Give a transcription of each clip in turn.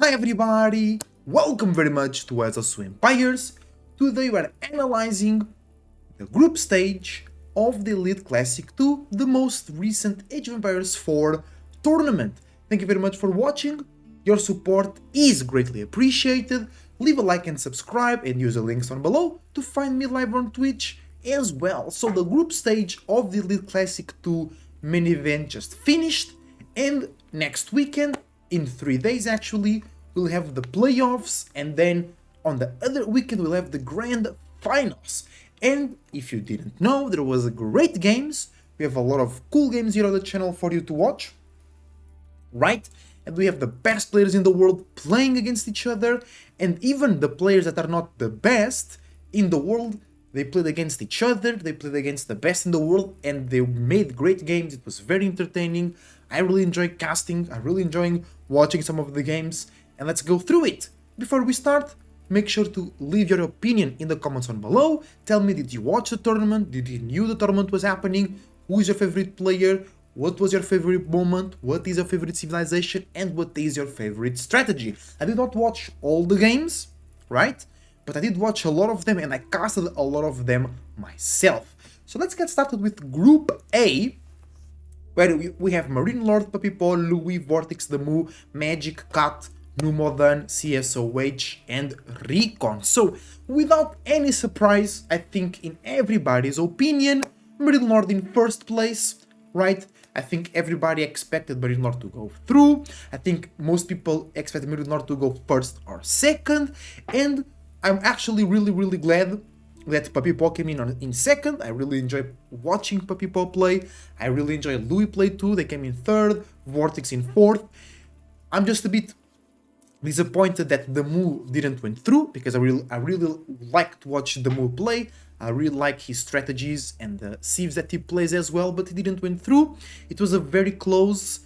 Hi everybody! Welcome very much to As Empires. Today we are analyzing the group stage of the Elite Classic 2, the most recent Age of Empires 4 tournament. Thank you very much for watching. Your support is greatly appreciated. Leave a like and subscribe and use the links down below to find me live on Twitch as well. So the group stage of the Elite Classic 2 main event just finished, and next weekend, in 3 days actually, we'll have the playoffs, and then on the other weekend we'll have the grand finals. And if you didn't know, there was a great games. We have a lot of cool games here on the channel for you to watch, right? And we have the best players in the world playing against each other, and even the players that are not the best in the world, they played against each other, they played against the best in the world, and they made great games. It was very entertaining. I really enjoy casting, I really enjoy watching some of the games, and let's go through it. Before we start, make sure to leave your opinion in the comments on below. Tell me, did you watch the tournament? Did you knew the tournament was happening? Who is your favorite player? What was your favorite moment? What is your favorite civilization? And what is your favorite strategy? I did not watch all the games, right? But I did watch a lot of them, and I casted a lot of them myself. So let's get started with Group A, where we have Marine Lord, Puppy Paul, Louis, Vortex, the Moo, Magic, Cat, Numodan, CSOH, and Recon. So, without any surprise, I think in everybody's opinion, Marine Lord in first place, right? I think everybody expected Marine Lord to go through. I think most people expected Marine Lord to go first or second, and I'm actually really glad that Puppy Paw came in second. I really enjoy watching Puppy Paw play. I really enjoy Louis play too. They came in third, Vortex in fourth. I'm just a bit disappointed that the Moo didn't went through, because I really like to watch the Moo play. I really like his strategies and the sieves that he plays as well, but he didn't went through. It was a very close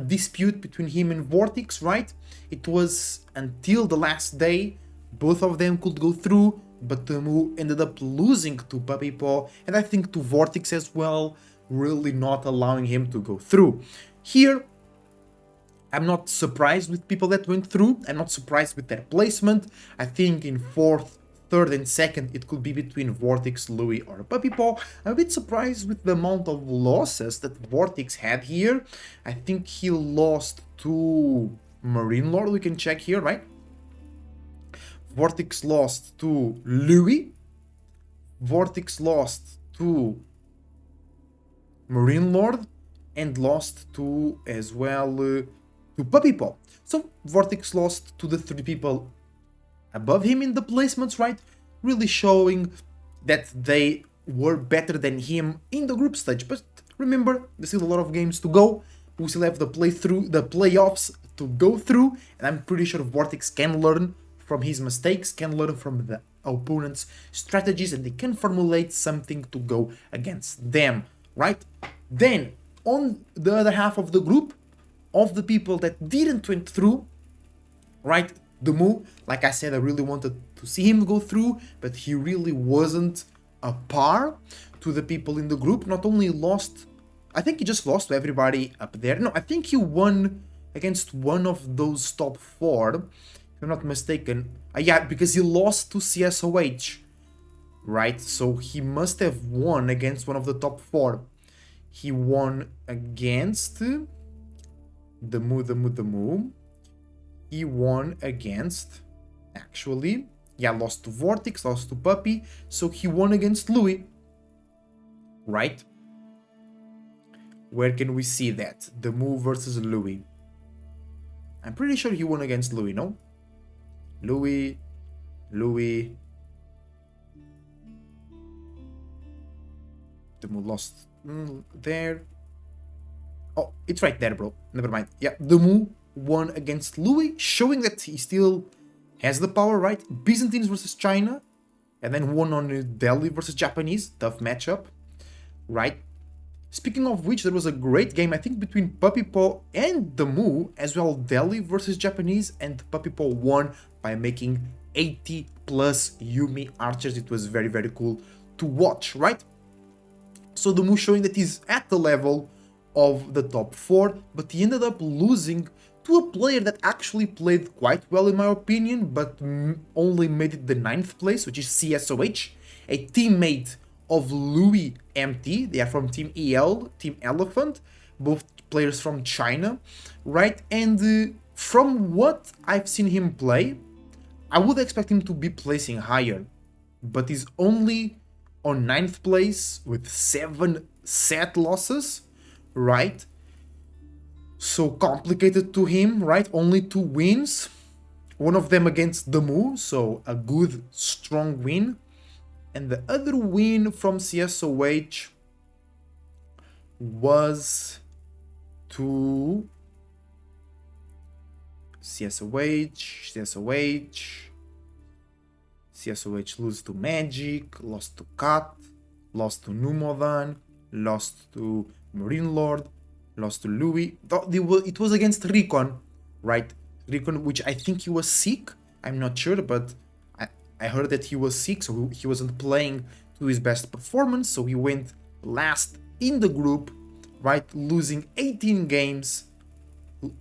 dispute between him and Vortex, right? It was until the last day. Both of them could go through, but the Moo ended up losing to Puppy Paw, and I think to Vortex as well, really not allowing him to go through. Here, I'm not surprised with people that went through. I'm not surprised with their placement. I think in fourth, third, and second, it could be between Vortex, Louis, or Puppy Paw. I'm a bit surprised with the amount of losses that Vortex had here. I think he lost to Marine Lord. We can check here, right? Vortex lost to Louis. Vortex lost to Marine Lord, and lost to as well to Puppy Paw. So Vortex lost to the 3 people above him in the placements, right? Really showing that they were better than him in the group stage. But remember, there's still a lot of games to go. We still have the playoffs to go through, and I'm pretty sure Vortex can learn from his mistakes, can learn from the opponent's strategies, and they can formulate something to go against them, right? Then, on the other half of the group, of the people that didn't went through, right? The Moo, like I said, I really wanted to see him go through, but he really wasn't a par to the people in the group. Not only lost, I think he just lost to everybody up there. No, I think he won against one of those top 4, if I'm not mistaken. Yeah, because he lost to CSOH, right? So he must have won against one of the top 4. He won against the Moo. He won against, actually, yeah, lost to Vortex, lost to Puppy, so he won against Louis, right? Where can we see that? The Moo versus Louis. I'm pretty sure he won against Louis, no? Louis. The Moo lost there. Oh, it's right there, bro. Never mind. Yeah, the Moo won against Louis, showing that he still has the power, right? Byzantines versus China, and then won on Delhi versus Japanese. Tough matchup, right? Speaking of which, there was a great game, I think, between Puppy Paw and the Moo, as well. Delhi versus Japanese, and Puppy Paw won by making 80 plus Yumi archers. It was very cool to watch, right? So the Moo showing that he's at the level of the top 4, but he ended up losing to a player that actually played quite well in my opinion, but only made it the 9th place, which is CSOH, a teammate of Louis MT. They are from Team EL, Team Elephant, both players from China, right? And from what I've seen him play, I would expect him to be placing higher, but he's only on 9th place with 7 set losses, right? So complicated to him, right? Only 2 wins, one of them against the Mu, so a good, strong win. And the other win from CSOH was to CSOH lose to Magic, lost to Cat, lost to Numodan, lost to Marine Lord, lost to Louis. It was against Recon, right? Recon, which I think he was sick. I'm not sure, but I heard that he was sick, so he wasn't playing to his best performance. So he went last in the group, right? Losing 18 games,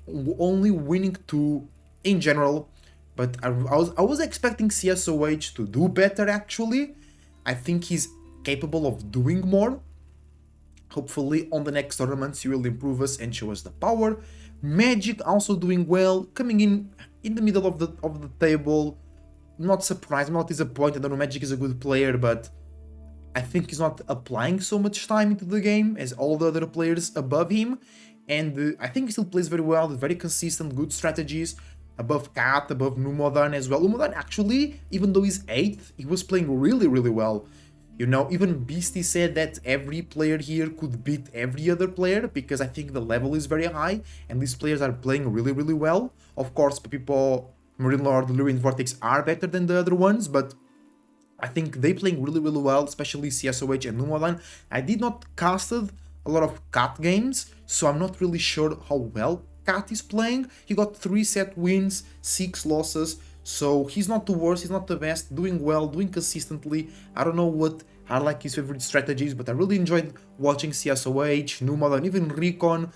only winning 2 in general. But I was expecting CSOH to do better actually. I think he's capable of doing more. Hopefully on the next tournaments he will improve us and show us the power. Magic also doing well, coming in the middle of the table. Not surprised, I'm not disappointed. I know Magic is a good player, but I think he's not applying so much time into the game as all the other players above him. And I think he still plays very well, very consistent, good strategies. Above Cat, above Numodan as well. Numodan actually, even though he's 8th, he was playing really, really well. You know, even Beastie said that every player here could beat every other player because I think the level is very high and these players are playing really, really well. Of course, people, Marine Lord, Lure, and Vortex are better than the other ones, but I think they playing really, really well, especially CSOH and Numodan. I did not casted a lot of Cat games, so I'm not really sure how well Cat is playing. He got 3 set wins, 6 losses, so he's not the worst, he's not the best, doing well, doing consistently. I don't know what are like his favorite strategies, but I really enjoyed watching CSOH, Numada, and even Recon.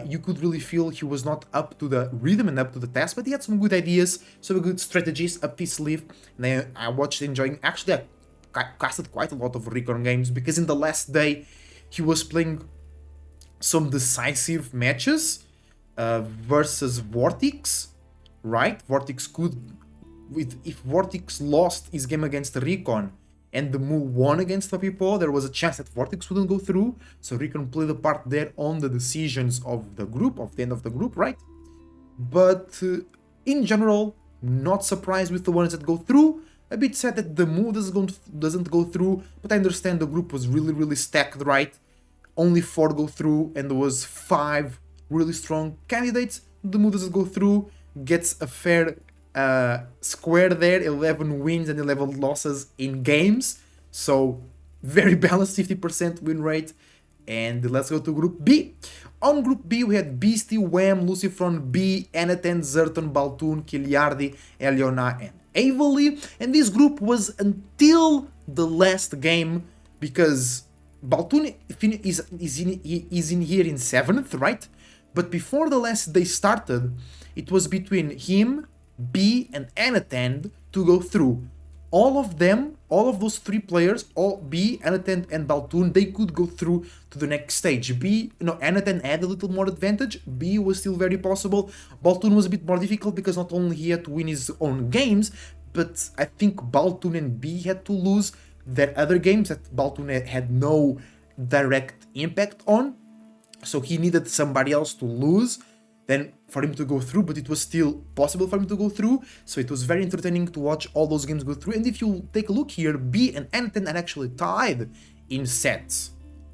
You could really feel he was not up to the rhythm and up to the task, but he had some good ideas, some good strategies up his sleeve. And I watched enjoying. Actually, I casted quite a lot of Recon games because in the last day he was playing some decisive matches versus Vortex, right? Vortex could, if Vortex lost his game against Recon and the Mu won against Papipo, there was a chance that Vortex wouldn't go through, so Recon played a part there on the decisions of the group, of the end of the group, right? But in general, not surprised with the ones that go through. A bit sad that the Mu doesn't go through, but I understand the group was really, really stacked, right? Only 4 go through, and there was 5 really strong candidates. The Mu doesn't go through, gets a fair square there, 11 wins and 11 losses in games, so very balanced 50% win rate. And let's go to Group B. On Group B we had Beastie, Wham, Lucifron, B, Anaten, Zerton, Baltoon, Kiliardi, Eliona and Avoli. And this group was until the last game, because Baltoon is in here in 7th, right? But before the last day started, it was between him, B and Anaten to go through. All of them, all of those 3 players, all B, Anaten and Baltoon, they could go through to the next stage. Anaten had a little more advantage, B was still very possible. Baltoon was a bit more difficult because not only he had to win his own games, but I think Baltoon and B had to lose their other games that Baltoon had no direct impact on. So he needed somebody else to lose then for him to go through, but it was still possible for him to go through, so it was very entertaining to watch all those games go through. And if you take a look here, B and Anaten are actually tied in sets,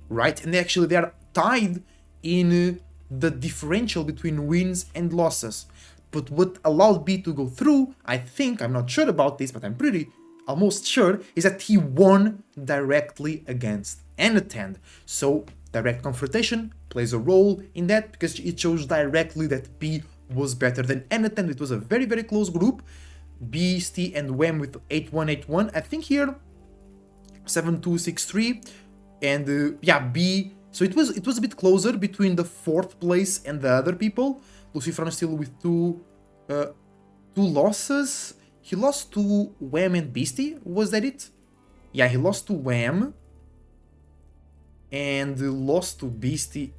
right? And they are tied in the differential between wins and losses. But what allowed B to go through, I think, I'm not sure about this, but I'm pretty almost sure, is that he won directly against Anaten. So direct confrontation plays a role in that because it shows directly that B was better than Anaten. It was a very, very close group. Beastie and Wham with 8-1-8-1. I think here 7-2-6-3. And yeah, B. So it was a bit closer between the 4th place and the other people. Lucifron is still with two losses. He lost to Wham and Beastie. Was that it? Yeah, he lost to Wham and lost to Beastie.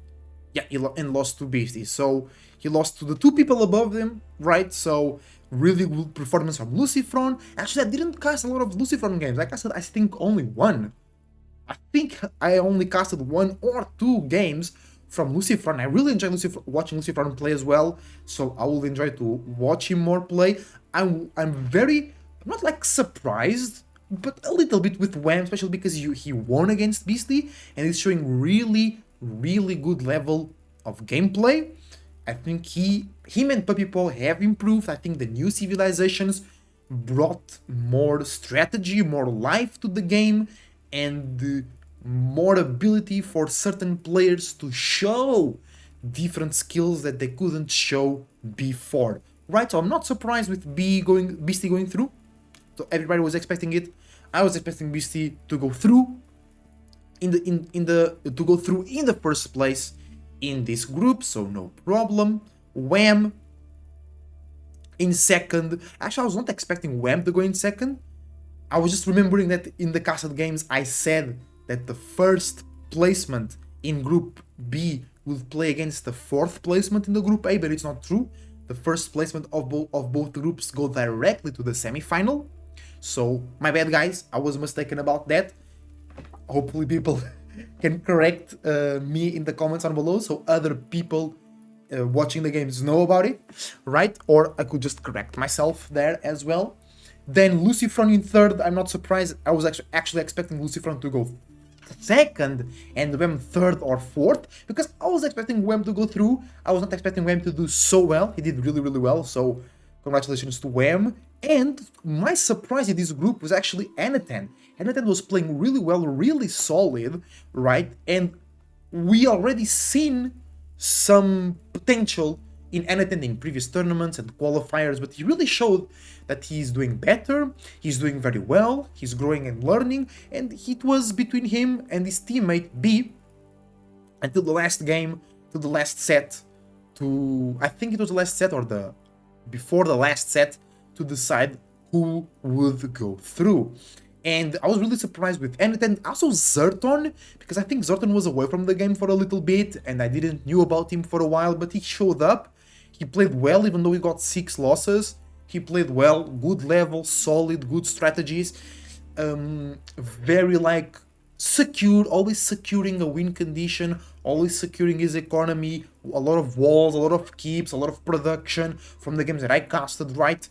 Yeah, and lost to Beastie. So he lost to the two people above them, right? So really good performance from Lucifron. Actually, I didn't cast a lot of Lucifron games. I casted, I think, only one. I think I only casted one or two games from Lucifron. I really enjoy watching Lucifron play as well, so I will enjoy to watch him more play. I'm not like surprised, but a little bit with Wham, especially because he won against Beastie and he's showing really good level of gameplay. I think him and Puppy Paw have improved. I think the new civilizations brought more strategy, more life to the game, and more ability for certain players to show different skills that they couldn't show before. Right? So I'm not surprised with Beastie going through. So everybody was expecting it. I was expecting Beastie to go through in the first place in this group, so no problem. Wham in second. Actually, I was not expecting Wham to go in second. I was just remembering that in the casted games I said that the first placement in Group B would play against the fourth placement in the Group A, but it's not true. The first placement of both groups go directly to the semi-final. So, my bad guys, I was mistaken about that. Hopefully people can correct me in the comments down below so other people watching the games know about it, right? Or I could just correct myself there as well. Then Lucifron in third. I'm not surprised. I was actually expecting Lucifron to go second and Wham third or fourth, because I was expecting Wham to go through. I was not expecting Wham to do so well. He did really well, so congratulations to Wham. And my surprise in this group was actually Anatan. Anatan was playing really well, really solid, right? And we already seen some potential in Anatan in previous tournaments and qualifiers, but he really showed that he's doing better, he's doing very well, he's growing and learning, and it was between him and his teammate B until the last game, to the last set, I think it was the last set or before the last set, to decide who would go through. And I was really surprised with Anatan, also Zerton, because I think Zerton was away from the game for a little bit and I didn't knew about him for a while, but he showed up. He played well, even though he got 6 losses. He played well, good level, solid, good strategies. Very like secure, always securing a win condition, always securing his economy, a lot of walls, a lot of keeps, a lot of production from the games that I casted, right?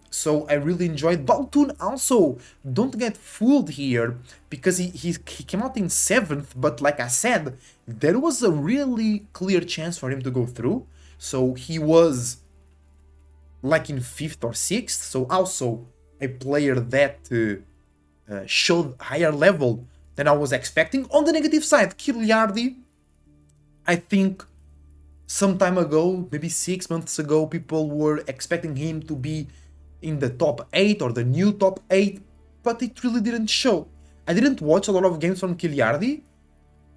So I really enjoyed Baltoon. Also, don't get fooled here, because he came out in 7th, but like I said, there was a really clear chance for him to go through. So he was like in 5th or 6th, so also a player that showed higher level than I was expecting. On the negative side, Kiliardi, I think some time ago, maybe 6 months ago, people were expecting him to be in the top 8 or the new top 8, but it really didn't show. I didn't watch a lot of games from Kiliardi,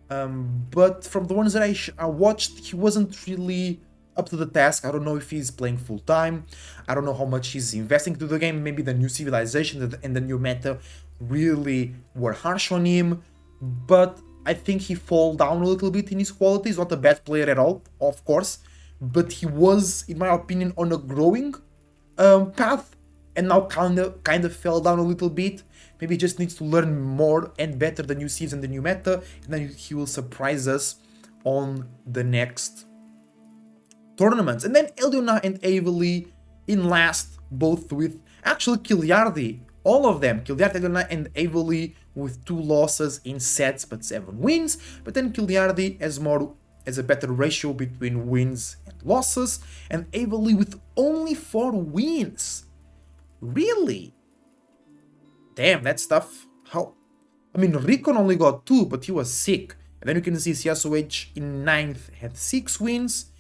but from the ones that I watched, he wasn't really up to the task. I don't know if he's playing full time. I don't know how much he's investing to the game. Maybe the new civilization and the new meta really were harsh on him, but I think he fall down a little bit in his quality. He's not a bad player at all, of course, but he was, in my opinion, on a growing path, and now kind of fell down a little bit. Maybe he just needs to learn more and better the new civs and the new meta, and then he will surprise us on the next tournaments. And then Eliona and Avely in last, both with actually Kiliardi, all of them, Kiliardi, Eliona and Avely with 2 losses in sets but 7 wins, but then Kiliardi has a better ratio between wins and losses, and Avely with only 4 wins. Really? Damn, that's tough. How? I mean, Recon only got 2, but he was sick. And then you can see CSOH in 9th had 6 wins,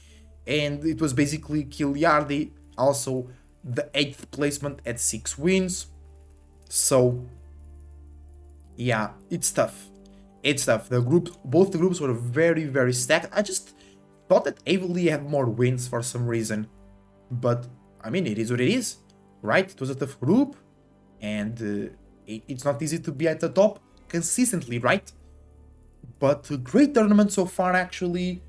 and it was basically Kiliardi, also the 8th placement at 6 wins. So, yeah, it's tough. It's tough. Both the groups were very stacked. I just thought that Avely had more wins for some reason, but I mean, it is what it is, right? It was a tough group, and it's not easy to be at the top consistently, right? But a great tournament so far, actually.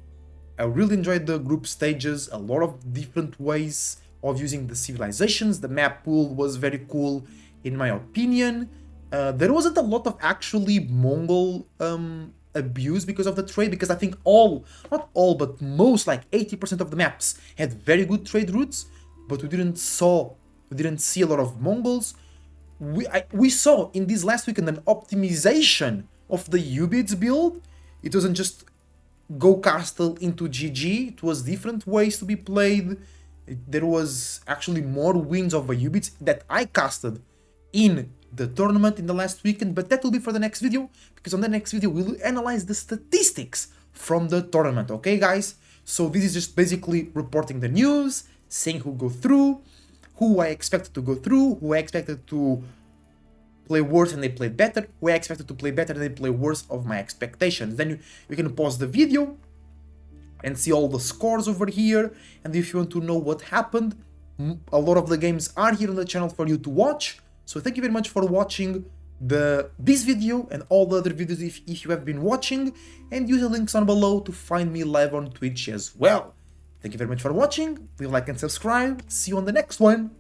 I really enjoyed the group stages, a lot of different ways of using the civilizations. The map pool was very cool, in my opinion. There wasn't a lot of actually Mongol abuse because of the trade, because I think not all, but most, like 80% of the maps had very good trade routes, but we didn't see a lot of Mongols. We saw in this last weekend an optimization of the Ubids build. It wasn't just go castle into GG, it was different ways to be played. There was actually more wins of Ubids that I casted in the tournament in the last weekend, but that will be for the next video, because on the next video we'll analyze the statistics from the tournament, okay guys? So this is just basically reporting the news, saying who go through, who I expected to go through, who I expected to play worse and they played better, who I expected to play better and they play worse of my expectations. Then you can pause the video and see all the scores over here, and if you want to know what happened, a lot of the games are here on the channel for you to watch. So thank you very much for watching this video and all the other videos if you have been watching, and use the links down below to find me live on Twitch as well. Thank you very much for watching, leave a like and subscribe, see you on the next one.